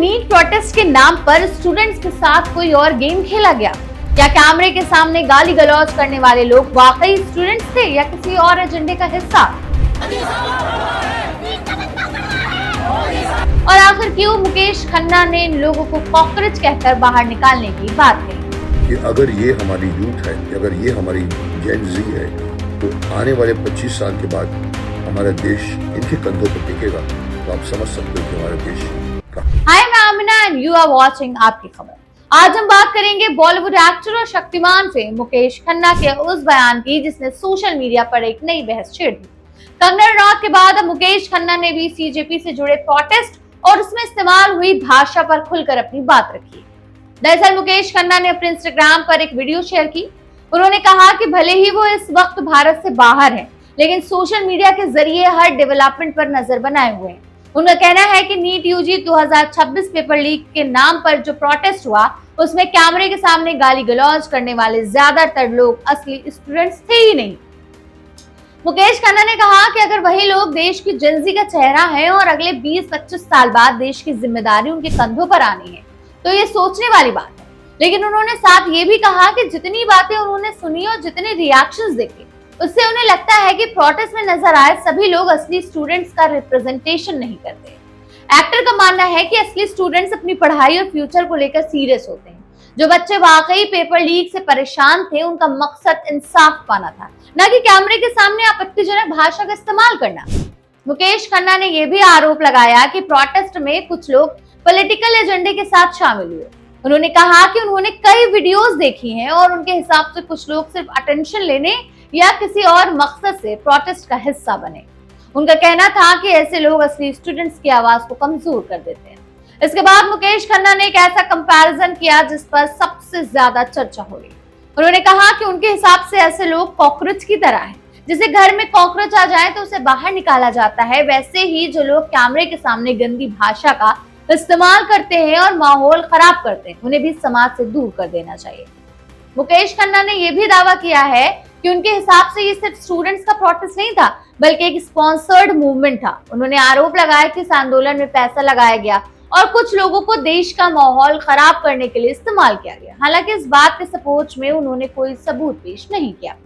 NEET protest के नाम पर स्टूडेंट्स के साथ कोई और गेम खेला गया? क्या कैमरे के सामने गाली गलौज करने वाले लोग वाकई स्टूडेंट्स थे या किसी और एजेंडे का हिस्सा? और आखिर क्यों मुकेश खन्ना ने इन लोगों को कॉकरोच कहकर बाहर निकालने की बात कही? कि अगर ये हमारी यूथ है, अगर ये हमारी जेन ज़ी है, तो आने वाले 25 साल के बाद हमारा देश इनके कंधों पर टिकेगा। तो आप समझ सकते हो कि हमारा देश का। हाय, मैं Amina and you are watching आपकी खबर। आज हम बात करेंगे बॉलीवुड एक्टर और शक्तिमान फेम मुकेश खन्ना के उस बयान की जिसने सोशल मीडिया पर एक नई बहस छेड़ दी। कंगना रनौत के बाद अब मुकेश खन्ना ने भी सीजेपी से जुड़े प्रोटेस्ट और उसमें इस्तेमाल हुई भाषा पर खुलकर अपनी बात रखी। दरअसल मुकेश खन्ना ने अपने इंस्टाग्राम पर एक वीडियो शेयर की। उन्होंने कहा कि भले ही वो इस वक्त भारत से बाहर हैं, लेकिन सोशल मीडिया के जरिए हर डेवलपमेंट पर नजर बनाए हुए हैं। उनका कहना है कि नीट यूजी 2026 पेपर लीक के नाम पर जो प्रोटेस्ट हुआ, उसमें कैमरे के सामने गाली गलौज करने वाले ज्यादातर लोग असली स्टूडेंट्स थे ही नहीं। मुकेश खन्ना ने कहा कि अगर वही लोग देश की जेनजी का चेहरा हैं और अगले 20-25 साल बाद देश की जिम्मेदारी उनके कंधों पर आनी है, तो ये सोचने वाली बात है। लेकिन उन्होंने साथ ये भी कहा कि जितनी बातें उन्होंने सुनी और जितने रिएक्शंस देखे, उससे उन्हें लगता है कि प्रोटेस्ट में नजर आए सभी लोग असली स्टूडेंट्स का रिप्रेजेंटेशन नहीं करते। एक्टर का मानना है कि असली स्टूडेंट्स अपनी पढ़ाई और फ्यूचर को लेकर सीरियस होते हैं। जो बच्चे वाकई पेपर लीक से परेशान थे, उनका मकसद इंसाफ पाना था, न कि कैमरे के सामने आपत्तिजनक भाषा का इस्तेमाल करना। मुकेश खन्ना ने यह भी आरोप लगाया कि प्रोटेस्ट में कुछ लोग पॉलिटिकल एजेंडे के साथ शामिल हुए। उन्होंने कहा कि उन्होंने कई वीडियोस देखी हैं और उनके हिसाब से कुछ लोग सिर्फ अटेंशन लेने या किसी और मकसद से प्रोटेस्ट का हिस्सा बने। उनका कहना था कि ऐसे लोग असली स्टूडेंट्स की आवाज को कमजोर कर देते हैं। इसके बाद मुकेश खन्ना ने एक ऐसा कंपैरिजन किया जिस पर सबसे ज्यादा चर्चा हो रही। उन्होंने कहा कि उनके हिसाब से ऐसे लोग कॉकरोच की तरह हैं। जिसे घर में कॉकरोच आ जाए तो उसे बाहर निकाला जाता है, वैसे ही जो लोग कैमरे के सामने गंदी भाषा का इस्तेमाल करते हैं और माहौल खराब करते हैं, उन्हें भी समाज से दूर कर देना चाहिए। मुकेश खन्ना ने यह भी दावा किया है कि उनके हिसाब से ये सिर्फ स्टूडेंट्स का प्रोटेस्ट नहीं था, बल्कि एक स्पॉन्सर्ड मूवमेंट था। उन्होंने आरोप लगाया कि इस आंदोलन में पैसा लगाया गया और कुछ लोगों को देश का माहौल खराब करने के लिए इस्तेमाल किया गया। हालांकि इस बात के सपोर्ट में उन्होंने कोई सबूत पेश नहीं किया।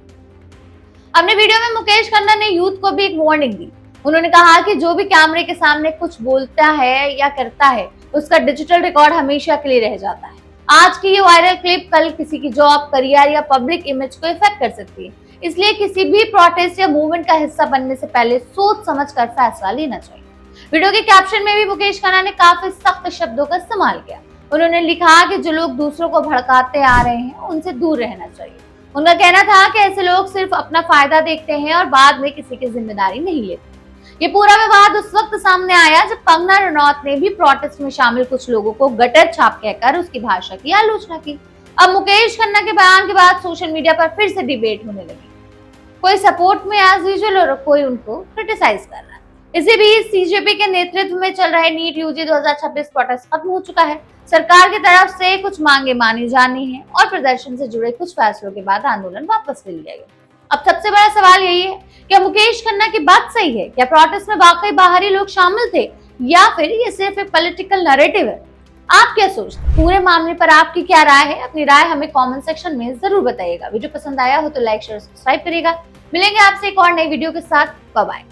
अपने वीडियो में मुकेश खन्ना ने यूथ को भी एक वार्निंग दी। उन्होंने कहा कि जो भी कैमरे के सामने कुछ बोलता है या करता है, उसका डिजिटल रिकॉर्ड हमेशा के लिए रह जाता है। आज की ये वायरल क्लिप कल किसी की जॉब, करियर या पब्लिक इमेज को इफेक्ट कर सकती है। इसलिए किसी भी प्रोटेस्ट या मूवमेंट का हिस्सा बनने से पहले सोच समझ कर फैसला लेना चाहिए। वीडियो के कैप्शन में भी मुकेश खन्ना ने काफी सख्त शब्दों का इस्तेमाल किया। उन्होंने लिखा कि जो लोग दूसरों को भड़काते आ रहे हैं, उनसे दूर रहना चाहिए। उनका कहना था कि ऐसे लोग सिर्फ अपना फायदा देखते हैं और बाद में किसी की जिम्मेदारी नहीं लेते। ये पूरा विवाद उस वक्त सामने आया जब कंगना रनौत ने भी प्रोटेस्ट में शामिल कुछ लोगों को गटर छाप कहकर उसकी भाषा की आलोचना की। अब मुकेश खन्ना के बयान के बाद सोशल मीडिया पर फिर से डिबेट होने लगी। कोई सपोर्ट में एज यूजुअल और कोई उनको क्रिटिसाइज कर रहा है। इसी बीच सीजेपी के नेतृत्व में चल रहे नीट यूजी 2026 प्रोटेस्ट खत्म हो चुका है। सरकार की तरफ से कुछ मांगे मानी जानी है और प्रदर्शन से जुड़े कुछ फैसलों के बाद आंदोलन वापस ले लिया गया। अब सबसे बड़ा सवाल यही है, क्या मुकेश खन्ना की बात सही है? क्या प्रोटेस्ट में वाकई बाहरी लोग शामिल थे या फिर ये सिर्फ एक पॉलिटिकल नैरेटिव है? आप क्या सोचते हैं? पूरे मामले पर आपकी क्या राय है? अपनी राय हमें कमेंट सेक्शन में जरूर बताइएगा। वीडियो पसंद आया हो तो लाइक शेयर सब्सक्राइब करिएगा। मिलेंगे आपसे एक और नई वीडियो के साथ। Bye bye.